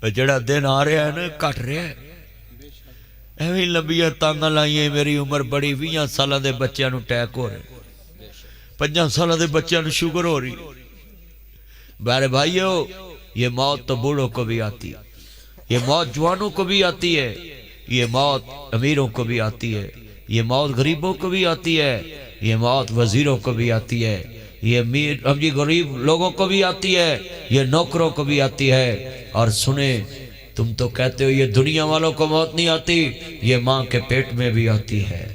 جڑا دن آ رہا ہے نا کٹ رہا ہے ایویں لمبیاں تانگاں لائیں میری عمر بڑی 20 سالوں دے بچیاں نو ٹیک ہو رہے 5 سالوں دے بچیاں نو شوگر ہو رہی میرے بھائیو یہ موت تو بوڑھوں کو بھی آتی ہے یہ موت جوانوں کو بھی آتی ہے یہ موت امیروں کو بھی آتی ہے یہ موت غریبوں کو بھی آتی ہے یہ موت وزیروں کو بھی آتی ہے یہ امیر غریب لوگوں کو بھی آتی ہے یہ نوکروں کو بھی آتی ہے اور سنیں تم تو کہتے ہو یہ دنیا والوں کو موت نہیں آتی یہ ماں کے پیٹ میں بھی آتی ہے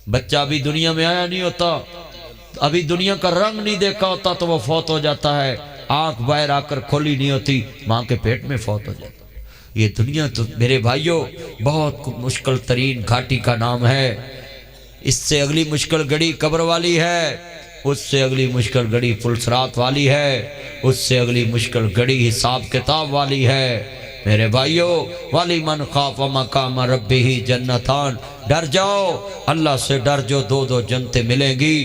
بچہ ابھی دنیا میں آیا نہیں ہوتا ابھی دنیا کا رنگ نہیں دیکھا ہوتا تو وہ فوت ہو جاتا ہے آنکھ باہر آ کر کھولی نہیں ہوتی ماں کے پیٹ میں فوت ہو جاتا یہ دنیا تو میرے بھائیوں بہت مشکل ترین گھاٹی کا نام ہے اس سے اگلی مشکل گھڑی قبر والی ہے اس سے اگلی مشکل گھڑی پلسرات والی ہے اس سے اگلی مشکل گھڑی حساب کتاب والی ہے میرے بھائیوں والی من خاف مقام ربہ جنتان ڈر جاؤ اللہ سے ڈر جو 2 جنتیں ملیں گی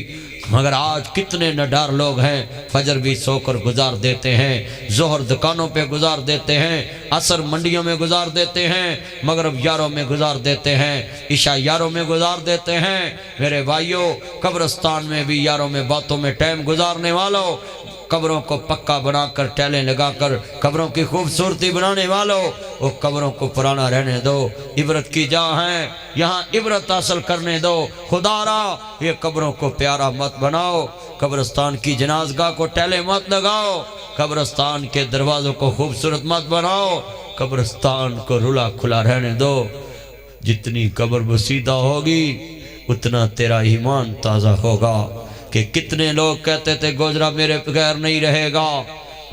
مگر آج کتنے نڈار لوگ ہیں فجر بھی سو کر گزار دیتے ہیں ظہر دکانوں پہ گزار دیتے ہیں عصر منڈیوں میں گزار دیتے ہیں مغرب یاروں میں گزار دیتے ہیں عشاء یاروں میں گزار دیتے ہیں میرے بھائیوں قبرستان میں بھی یاروں میں باتوں میں ٹائم گزارنے والوں قبروں کو پکا بنا کر ٹیلیں لگا کر قبروں کی خوبصورتی بنانے والوں وہ قبروں کو پرانا رہنے دو عبرت کی جا ہیں یہاں عبرت حاصل کرنے دو خدا را یہ قبروں کو پیارا مت بناؤ قبرستان کی جنازگاہ کو ٹیلیں مت لگاؤ قبرستان کے دروازوں کو خوبصورت مت بناؤ قبرستان کو رلا کھلا رہنے دو جتنی قبر بسیدہ ہوگی اتنا تیرا ایمان تازہ ہوگا کہ کتنے لوگ کہتے تھے گوجرا میرے بغیر نہیں رہے گا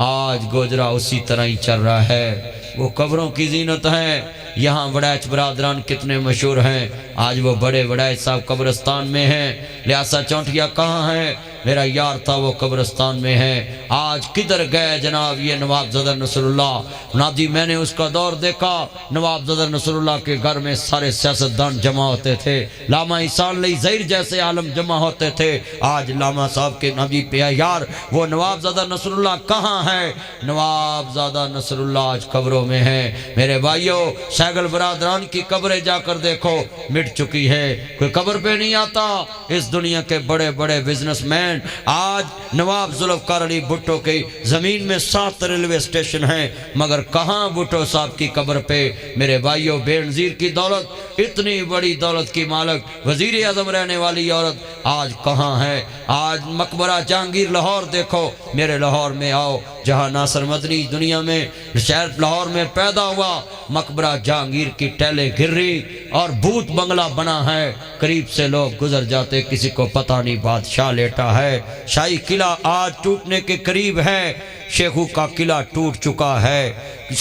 آج گوجرا اسی طرح ہی چل رہا ہے وہ قبروں کی زینت ہے یہاں وڑائچ برادران کتنے مشہور ہیں آج وہ بڑے وڑائچ صاحب قبرستان میں ہیں لیاسا چونٹیا کہاں ہیں میرا یار تھا وہ قبرستان میں ہے آج کدھر گئے جناب یہ نواب زدہ نصر اللہ نادی میں نے اس کا دور دیکھا نواب زدہ نصر اللہ کے گھر میں سارے سیاستدان جمع ہوتے تھے لاما احسان علی ظہیر جیسے عالم جمع ہوتے تھے آج لاما صاحب کے نبی پہ یار وہ نواب زدہ نصر اللہ کہاں ہے نواب زدہ نصر اللہ آج قبروں میں ہے میرے بھائیوں سیگل برادران کی قبریں جا کر دیکھو مٹ چکی ہے کوئی قبر پہ نہیں آتا اس دنیا کے بڑے بڑے بزنس مین آج نواب ذوالفقار علی بھٹو کی زمین میں 7 ریلوے اسٹیشن ہیں مگر کہاں بھٹو صاحب کی قبر پہ میرے بھائیوں بے نظیر کی دولت اتنی بڑی دولت کی مالک وزیر اعظم رہنے والی عورت آج کہاں ہے آج مقبرہ جہانگیر لاہور دیکھو میرے لاہور میں آؤ جہاں ناصر مدنی دنیا میں شہر لاہور میں پیدا ہوا مقبرہ جہانگیر کی ٹیلیں گر رہی اور بھوت بنگلہ بنا ہے قریب سے لوگ گزر جاتے کسی کو پتہ نہیں بادشاہ لیٹا ہے شاہی قلعہ آج ٹوٹنے کے قریب ہے شیخو کا قلعہ ٹوٹ چکا ہے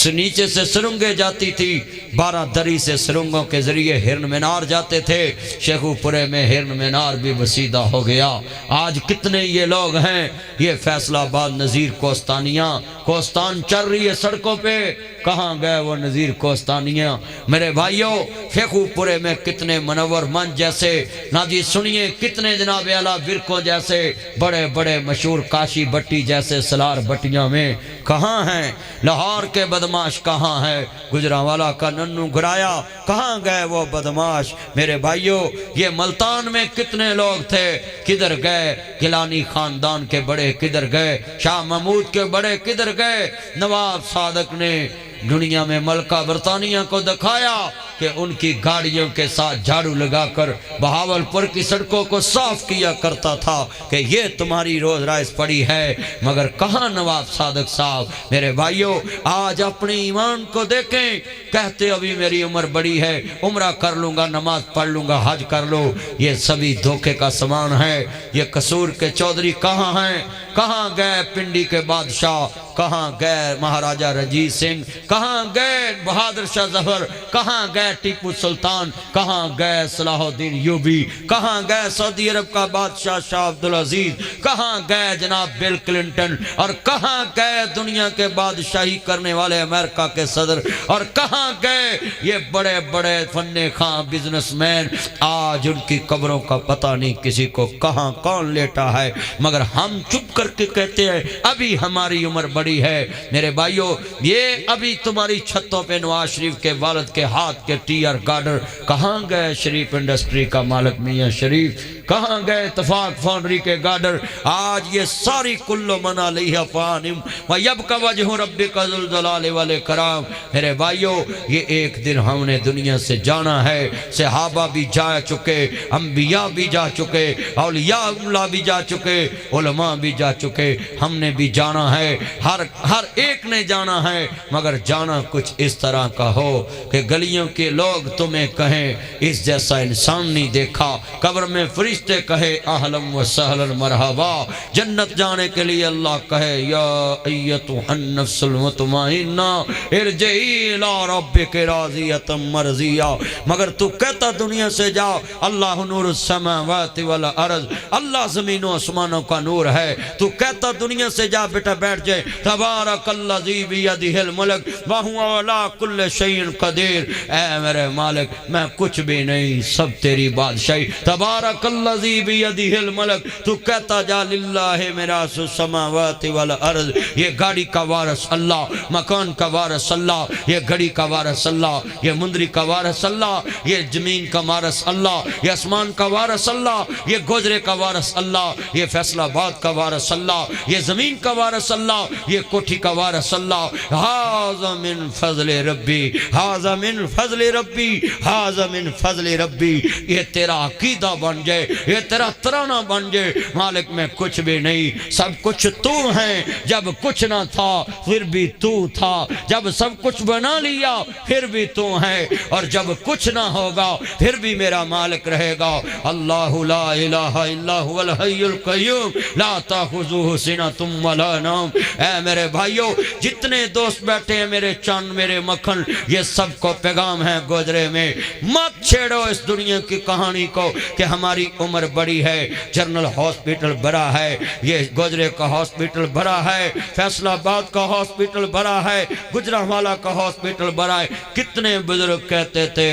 نیچے سے سرنگیں جاتی تھی 12 دری سے سرنگوں کے ذریعے ہرن مینار جاتے تھے شیخو پورے میں ہرن مینار بھی وسیدہ ہو گیا آج کتنے یہ لوگ ہیں یہ فیصلہ آباد نذیر کوستانیاں کوستان چل رہی ہے سڑکوں پہ کہاں گئے وہ نذیر کوستانیاں میرے بھائیوں شیخو پورے میں کتنے منور من جیسے ناجی سنیے کتنے جناب اعلیٰ ورکوں جیسے بڑے بڑے مشہور کاشی بٹی جیسے سلار بٹیاں میں کہاں ہیں لاہور کے بدماش کہاں ہے گجرانوالہ کا ننو گرایا کہاں گئے وہ بدماش میرے بھائیوں یہ ملتان میں کتنے لوگ تھے کدھر گئے گیلانی خاندان کے بڑے کدھر گئے شاہ محمود کے بڑے کدھر گئے نواب صادق نے دنیا میں ملکہ برطانیہ کو دکھایا کہ ان کی گاڑیوں کے ساتھ جھاڑو لگا کر بہاولپور کی سڑکوں کو صاف کیا کرتا تھا کہ یہ تمہاری روز رائس پڑی ہے مگر کہاں نواب صادق صاحب میرے بھائیوں آج اپنے ایمان کو دیکھیں کہتے ابھی میری عمر بڑی ہے عمرہ کر لوں گا نماز پڑھ لوں گا حج کر لو یہ سبھی دھوکے کا سامان ہے یہ قصور کے چودھری کہاں ہیں کہاں گئے پنڈی کے بادشاہ کہاں گئے مہاراجہ رنجیت سنگھ کہاں گئے بہادر شاہ ظفر کہاں گئے ٹیپو سلطان کہاں گئے صلاح الدین ایوبی کہاں گئے سعودی عرب کا بادشاہ شاہ عبدالعزیز کہاں گئے جناب بل کلنٹن اور کہاں گئے دنیا کے بادشاہی کرنے والے امریکہ کے صدر اور کہاں گئے یہ بڑے بڑے فن خواہ بزنس مین آج ان کی قبروں کا پتہ نہیں کسی کو کہاں کون لیٹا ہے مگر ہم چپ کر کے کہتے ہیں ابھی ہماری عمر بڑی بڑی ہے۔ میرے بھائیوں، یہ ابھی تمہاری چھتوں پہ نواز شریف کے والد کے ہاتھ کے ٹیئر گارڈر کہاں گئے؟ شریف انڈسٹری کا مالک میاں شریف کہاں گئے؟ اتفاق فاؤنڈری کے گارڈر آج یہ ساری کلو منا لی افانم وَيَبْقَ وَجْهُ رَبِّكَ ذُو الجلال والاکرام۔ میرے بھائیوں، یہ ایک دن ہم نے دنیا سے جانا ہے۔ صحابہ بھی جا چکے، انبیاء بھی جا چکے، اولیاء اللہ بھی جا چکے، علماء بھی جا چکے، ہم نے بھی جانا ہے، ہر ایک نے جانا ہے، مگر جانا کچھ اس طرح کا ہو کہ گلیوں کے لوگ تمہیں کہیں اس جیسا انسان نہیں دیکھا، قبر میں فرشتے کہے اہلم و سہلن مرحبا، جنت جانے کے لیے اللہ کہے یا ایتها النفس المطمئنہ ارجعی الی ربک راضیۃ مرضیہ۔ مگر تو کہتا دنیا سے جا، اللہ نور السماوات والارض، اللہ زمین و آسمانوں کا نور ہے، تو کہتا دنیا سے جا بیٹا بیٹھ جائے، تبارک الذی بیدہ الملک وہو علی کل شیء قدیر۔ اے میرے مالک، میں کچھ بھی نہیں، سب تیری بادشاہی، تبارک الذی بیدہ الملک۔ تو کہتا جا للہ میراث السماوات والارض، یہ گاڑی کا وارث اللہ، مکان کا وارث اللہ، یہ گھڑی کا وارث اللہ، یہ مندری کا وارث اللہ، یہ زمین کا وارث اللہ، یہ آسمان کا وارث اللہ، یہ گوجرے کا وارث اللہ، یہ فیصل آباد کا وارث اللہ، یہ زمین کا وارث اللہ، یہ کوٹھی کا وارث اللہ۔ ھذا من فضل ربی، ھذا من فضل ربی، ھذا من فضل ربی۔ یہ تیرا عقیدہ بن جائے، یہ تیرا ترانہ بن جائے، مالک میں کچھ بھی نہیں، سب کچھ تو ہے۔ جب کچھ نہ تھا پھر بھی تو تھا، جب سب کچھ بنا لیا پھر بھی تو ہے، اور جب کچھ نہ ہوگا پھر بھی میرا مالک رہے گا۔ اللہ لا الہ الا هو الحی القیوم لا تأخذہ سنۃ ولا نوم۔ اے میرے بھائیوں، جتنے دوست بیٹھے ہیں، میرے چاند میرے مکھن، یہ سب کو پیغام ہے گوجرے میں، مت چھیڑو اس دنیا کی کہانی کو کہ ہماری عمر بڑی ہے، جنرل ہاسپٹل بڑا ہے، یہ گوجرے کا ہاسپٹل بڑا ہے، فیصل آباد کا ہاسپٹل بڑا ہے، گجرانوالہ کا ہاسپٹل بڑا ہے۔ کتنے بزرگ کہتے تھے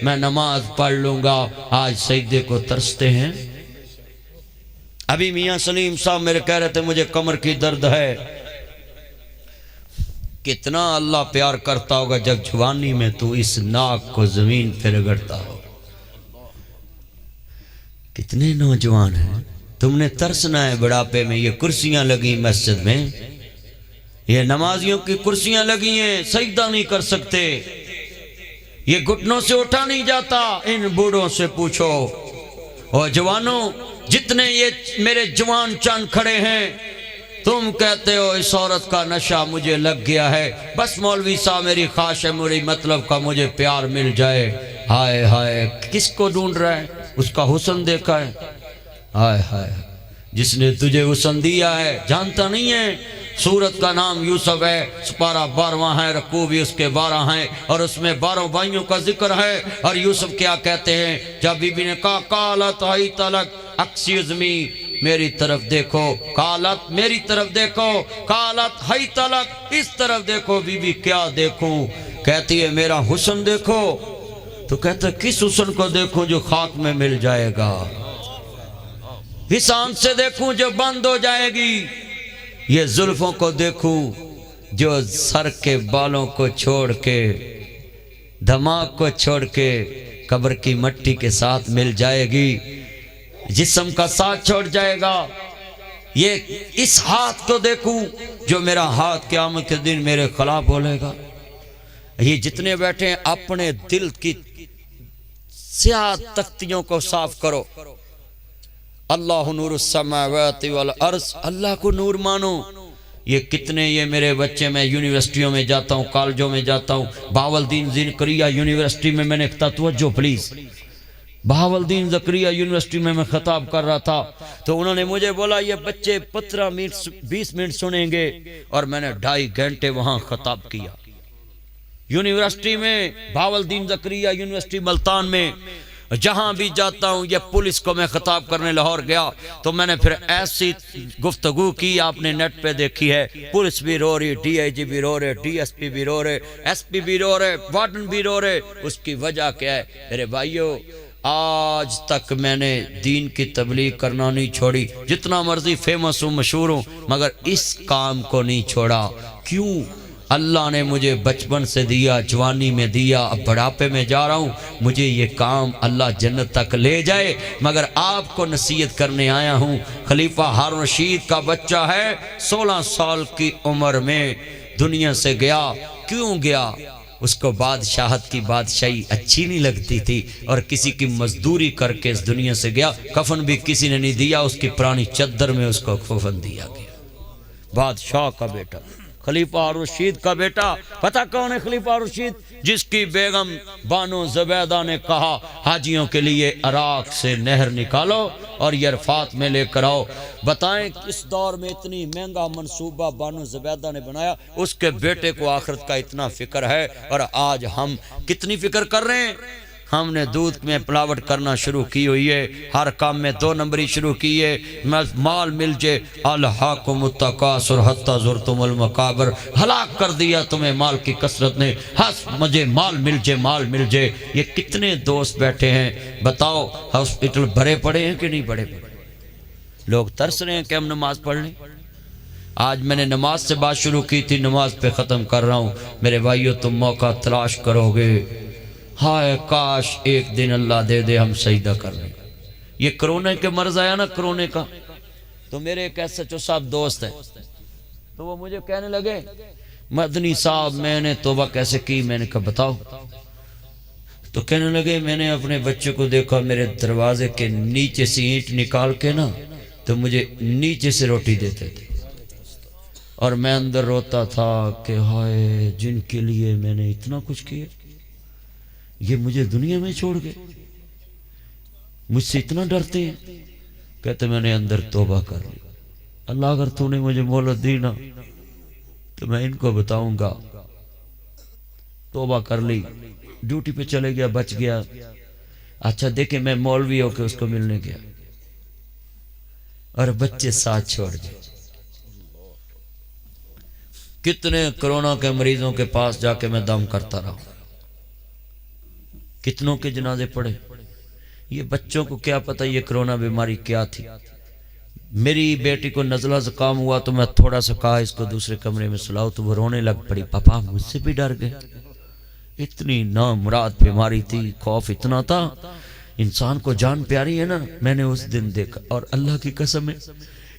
میں نماز پڑھ لوں گا، آج سجدے کو ترستے ہیں۔ ابھی میاں سلیم صاحب میرے کہہ رہے تھے مجھے کمر کی درد ہے۔ کتنا اللہ پیار کرتا ہوگا جب جوانی میں تو اس ناک کو زمین پہ رگڑتا ہو۔ کتنے نوجوان ہیں، تم نے ترسنا ہے بڑھاپے میں۔ یہ کرسیاں لگی مسجد میں، یہ نمازیوں کی کرسیاں لگی ہیں، سجدہ نہیں کر سکتے، یہ گھٹنوں سے اٹھا نہیں جاتا۔ ان بوڑھوں سے پوچھو۔ اور جوانوں، جتنے یہ میرے جوان چاند کھڑے ہیں، تم کہتے ہو اس عورت کا نشہ مجھے لگ گیا ہے، بس مولوی صاحب میری خواہش ہے میری مطلب کا مجھے پیار مل جائے۔ ہائے ہائے، کس کو ڈھونڈ رہا ہے؟ اس کا حسن دیکھا ہے؟ ہائے ہائے، جس نے تجھے حسن دیا ہے جانتا نہیں ہے؟ سورت کا نام یوسف ہے، سپارہ 12واں ہے، رکوع بھی اس کے 12 ہیں، اور اس میں 12 بھائیوں کا ذکر ہے۔ اور یوسف کیا کہتے ہیں جب بی بی نے کہا قالت حیت لک ایکسکیوز می، میری طرف دیکھو، قالت میری طرف دیکھو، قالت حیت لک اس طرف دیکھو۔ بی بی کیا دیکھوں؟ کہتی ہے میرا حسن دیکھو۔ تو کہتا ہے کس حسن کو دیکھوں جو خاک میں مل جائے گا؟ اس آنکھ سے دیکھوں جو بند ہو جائے گی، یہ زلفوں کو دیکھوں جو سر کے بالوں کو چھوڑ کے، دماغ کو چھوڑ کے قبر کی مٹی کے ساتھ مل جائے گی، جسم کا ساتھ چھوڑ جائے گا۔ یہ اس ہاتھ کو دیکھوں جو میرا ہاتھ قیامت کے دن میرے خلاف بولے گا۔ یہ جتنے بیٹھے ہیں اپنے دل کی سیاہ تختیوں کو صاف کرو۔ اللہ نور السماوات والارض، اللہ کو نور مانو۔ یہ کتنے یہ میرے بچے، میں یونیورسٹیوں میں جاتا ہوں، کالجوں میں جاتا ہوں، بہاولدین زکریا یونیورسٹی میں میں نے توجہ پلیز، بہاولدین زکریا یونیورسٹی میں خطاب کر رہا تھا، تو انہوں نے مجھے بولا یہ بچے 15 منٹ 20 منٹ سنیں گے، اور میں نے 2.5 گھنٹے وہاں خطاب کیا یونیورسٹی میں، بہاولدین زکریا یونیورسٹی ملتان میں۔ جہاں بھی جاتا ہوں یہ پولیس کو میں خطاب کرنے لاہور گیا تو میں نے پھر ایسی گفتگو کی، آپ نے نیٹ پہ دیکھی ہے، پولیس بھی رو رہی، ڈی آئی جی بھی رو رہے، ڈی ایس پی بھی رو رہے، ایس پی بھی رو رہے، وارڈن بھی رو رہے۔ اس کی وجہ کیا ہے میرے بھائیوں؟ آج تک میں نے دین کی تبلیغ کرنا نہیں چھوڑی، جتنا مرضی فیمس ہوں مشہور ہوں، مگر اس کام کو نہیں چھوڑا۔ کیوں؟ اللہ نے مجھے بچپن سے دیا، جوانی میں دیا، اب بڑھاپے میں جا رہا ہوں، مجھے یہ کام اللہ جنت تک لے جائے، مگر آپ کو نصیحت کرنے آیا ہوں۔ خلیفہ ہارون رشید کا بچہ ہے، 16 سال کی عمر میں دنیا سے گیا۔ کیوں گیا؟ اس کو بادشاہت کی بادشاہی اچھی نہیں لگتی تھی، اور کسی کی مزدوری کر کے اس دنیا سے گیا۔ کفن بھی کسی نے نہیں دیا، اس کی پرانی چادر میں اس کو کفن دیا گیا۔ بادشاہ کا بیٹا، خلیفہ ہارون رشید کا بیٹا۔ پتہ کون ہے خلیفہ ہارون رشید؟ جس کی بیگم بانو زبیدہ نے کہا حاجیوں کے لیے عراق سے نہر نکالو اور یہ عرفات میں لے کر آؤ۔ بتائیں کس دور میں اتنی مہنگا منصوبہ بانو زبیدہ نے بنایا، اس کے بیٹے کو آخرت کا اتنا فکر ہے، اور آج ہم کتنی فکر کر رہے ہیں؟ ہم نے دودھ میں پلاوٹ کرنا شروع کی ہوئی ہے، ہر کام میں 2 نمبری شروع کی ہے۔ مال مل جائے، الہاکم التکاثر حتی زرتم المقابر، ہلاک کر دیا تمہیں مال کی کثرت نے، ہس مجھے مال مل جائے، مال مل جائے۔ یہ کتنے دوست بیٹھے ہیں بتاؤ، ہاسپٹل بھرے پڑے ہیں کہ نہیں بھرے پڑے؟ لوگ ترس رہے ہیں کہ ہم نماز پڑھ لیں۔ آج میں نے نماز سے بات شروع کی تھی، نماز پہ ختم کر رہا ہوں۔ میرے بھائیو، تم موقع تلاش کرو گے، ہائے کاش ایک دن اللہ دے دے ہم سجدہ کر لیں۔ یہ کرونے کے مرض آیا نا، کرونے کا، تو میرے ایک ایسے جو صاحب دوست ہے، تو وہ مجھے کہنے لگے مدنی صاحب میں نے توبہ کیسے کی؟ میں نے کہا بتاؤ۔ تو کہنے لگے میں نے اپنے بچے کو دیکھا، میرے دروازے کے نیچے سے اینٹ نکال کے نا تو مجھے نیچے سے روٹی دیتے تھے، اور میں اندر روتا تھا کہ ہائے جن کے لیے میں نے اتنا کچھ کیا، یہ مجھے دنیا میں چھوڑ گئے، مجھ سے اتنا ڈرتے ہیں۔ کہتے میں نے اندر توبہ کر لی، اللہ اگر تو نے مجھے مہلت دی نا تو میں ان کو بتاؤں گا۔ توبہ کر لی، ڈیوٹی پہ چلے گیا، بچ گیا۔ اچھا دیکھیں میں مولوی ہو کے اس کو ملنے گیا، اور بچے ساتھ چھوڑ گئے۔ کتنے کرونا کے مریضوں کے پاس جا کے میں دم کرتا رہا، کتنوں کے جنازے پڑے۔ یہ بچوں کو کیا پتہ یہ کرونا بیماری کیا تھی۔ میری بیٹی کو نزلہ زکام ہوا تو میں تھوڑا سا کہا اس کو دوسرے کمرے میں سلاؤ، تو وہ رونے لگ پڑی، پاپا مجھ سے بھی ڈر گئے۔ اتنی نامراد بیماری تھی، خوف اتنا تھا۔ انسان کو جان پیاری ہے نا، میں نے اس دن دیکھا، اور اللہ کی قسم ہے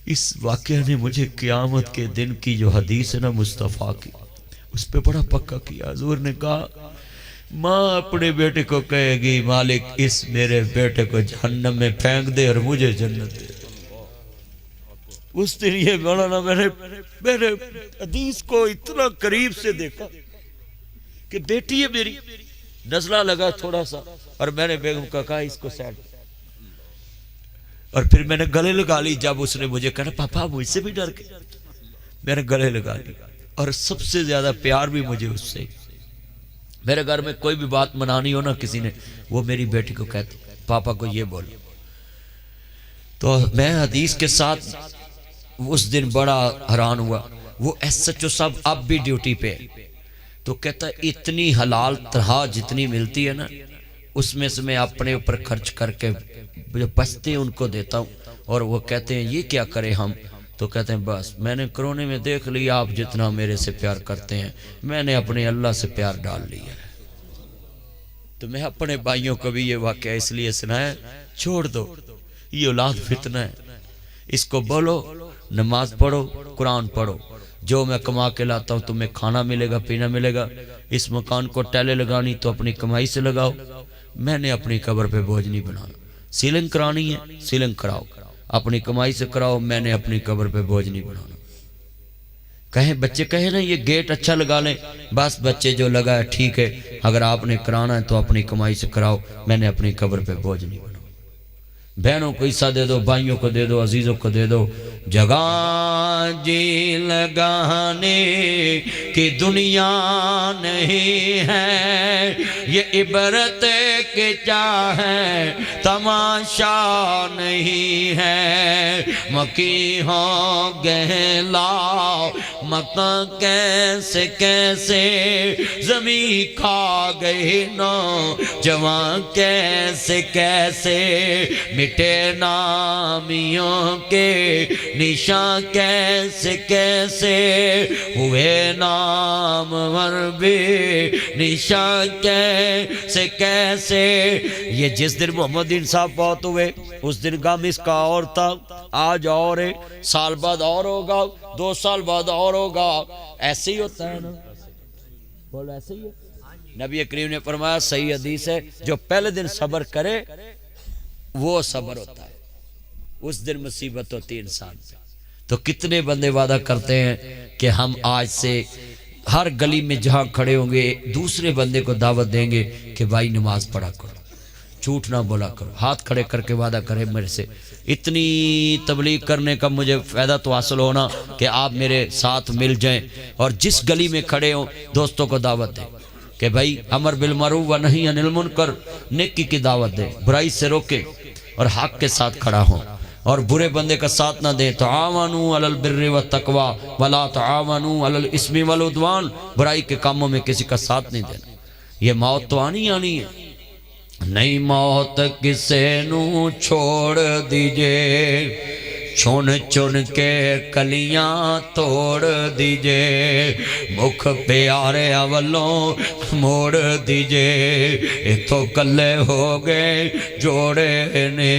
اس واقعہ نے مجھے قیامت کے دن کی جو حدیث ہے نا مصطفیٰ کی، اس پہ بڑا پکا کیا۔ حضور نے کہا ماں اپنے بیٹے کو کہے گی مالک اس میرے بیٹے کو جہنم میں پھینک دے اور مجھے جنت دے۔ اس دن یہ مولانا میں نے حدیث کو اتنا قریب سے دیکھا کہ بیٹی ہے میری، نزلہ لگا تھوڑا سا، اور میں نے بیگم کا کہا اس کو سیٹ، اور پھر میں نے گلے لگا لی۔ جب اس نے مجھے کہا پاپا مجھ سے بھی ڈر گئے، میں نے گلے لگا لی، اور سب سے زیادہ پیار بھی مجھے اس سے۔ میرے گھر میں کوئی بھی بات منانی ہو نا کسی نے، وہ میری بیٹی کو کہتی پاپا کو یہ بولو۔ تو میں حدیث کے ساتھ اس دن بڑا حیران ہوا۔ وہ ایس ایچ او صاحب اب بھی ڈیوٹی پہ ہے، تو کہتا ہے اتنی حلال طرح جتنی ملتی ہے نا اس میں سے میں اپنے اوپر خرچ کر کے جو بچتے ہیں ان کو دیتا ہوں، اور وہ کہتے ہیں یہ کیا کریں ہم؟ تو کہتے ہیں بس میں نے کرونے میں دیکھ لیا آپ جتنا میرے سے پیار کرتے ہیں، میں نے اپنے اللہ سے پیار ڈال لیا ہے۔ تو میں اپنے بھائیوں کو بھی یہ واقعہ اس لیے سنایا، چھوڑ دو یہ اولاد فتنہ ہے، اس کو بولو نماز پڑھو، قرآن پڑھو، جو میں کما کے لاتا ہوں تمہیں کھانا ملے گا، پینا ملے گا، اس مکان کو ٹیلے لگانی تو اپنی کمائی سے لگاؤ، میں نے اپنی قبر پہ بوجھ نہیں بنانا۔ سیلنگ کرانی ہے سیلنگ کراؤ، اپنی کمائی سے کراؤ، میں نے اپنی قبر پہ بوجھ نہیں بنانا۔ کہیں بچے کہیں نا یہ گیٹ اچھا لگا لیں، بس بچے جو لگا ہے ٹھیک ہے، اگر آپ نے کرانا ہے تو اپنی کمائی سے کراؤ، میں نے اپنی قبر پہ بوجھ نہیں بنانا۔ بہنوں کو حصہ دے دو، بھائیوں کو دے دو، عزیزوں کو دے دو۔ جگہ جی لگانے کی دنیا نہیں ہے، یہ عبرت کے چاہے تماشا نہیں ہے۔ مکی ہو گہلا مکان کیسے کیسے زمین کھا گئے نوجوان کیسے کیسے مٹے نامیوں کے نشان کیسے کیسے ہوئے نامور بے نشان کیسے کیسے. یہ جس دن محمد صاحب بہت ہوئے اس دن غم اس کا اور تھا، آج اور ہے، سال بعد اور ہوگا، 2 سال بعد اور ہوگا. ایسے ہی ہوتا ہے نا، بولو ایسے ہی ہے. نبی کریم نے فرمایا صحیح حدیث ہے، جو پہلے دن صبر کرے وہ صبر ہوتا ہے، اس دن مصیبت ہوتی ہے انسان پہ. تو کتنے بندے وعدہ کرتے ہیں کہ ہم آج سے ہر گلی میں جہاں کھڑے ہوں گے دوسرے بندے کو دعوت دیں گے کہ بھائی نماز پڑھا کرو، جھوٹ نہ بولا کرو. ہاتھ کھڑے کر کے وعدہ کرے میرے سے. اتنی تبلیغ کرنے کا مجھے فائدہ تو حاصل ہونا کہ آپ میرے ساتھ مل جائیں اور جس گلی میں کھڑے ہوں دوستوں کو دعوت دیں کہ بھائی امر بالمعروف و نہی عن المنکر، نیکی کی دعوت دیں، برائی سے روکیں اور حق کے ساتھ کھڑا ہوں اور برے بندے کا ساتھ نہ دیں. تعاونوا علی البر والتقوی ولا تعاونوا علی الاثم والعدوان. برائی کے کاموں میں کسی کا ساتھ نہیں دینا. یہ موت تو آنی ہے. نہیں موت کسے نو چھوڑ دیجئے، چن چن کے کلیاں توڑ دیجئے، مکھ پیارے اولوں موڑ دیجئے. اتھو کلے ہو گئے جوڑے نے،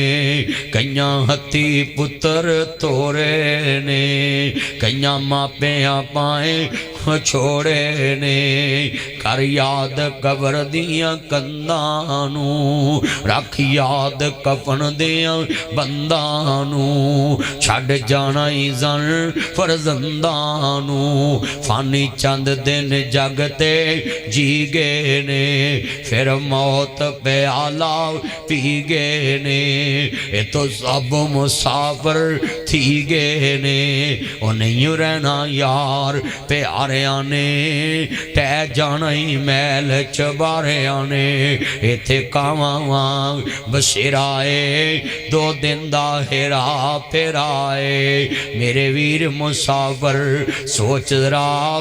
کئیاں ہتھی پتر تورے نے، کئیاں ماپیاں پائیں چھوڑے نے. کر یاد قبر دیاں کندانو، رکھ یاد کفن دیاں بندانو، چھڑ جانا ہی زن فرزندانو. فانی چند دن جگتے جی گئے نے، پھر موت پہ آلہ پی گئے نے. یہ تو سب مسافر تھی گئے نے، وہ نہیں رہنا یار پیارے آنے، ٹہ جانا ہی میل چبارے آنے. ایتھے کاماں بشیرائے 2 دن دا ہیرا پھر آئے. میرے ویر مسافر سوچ رہا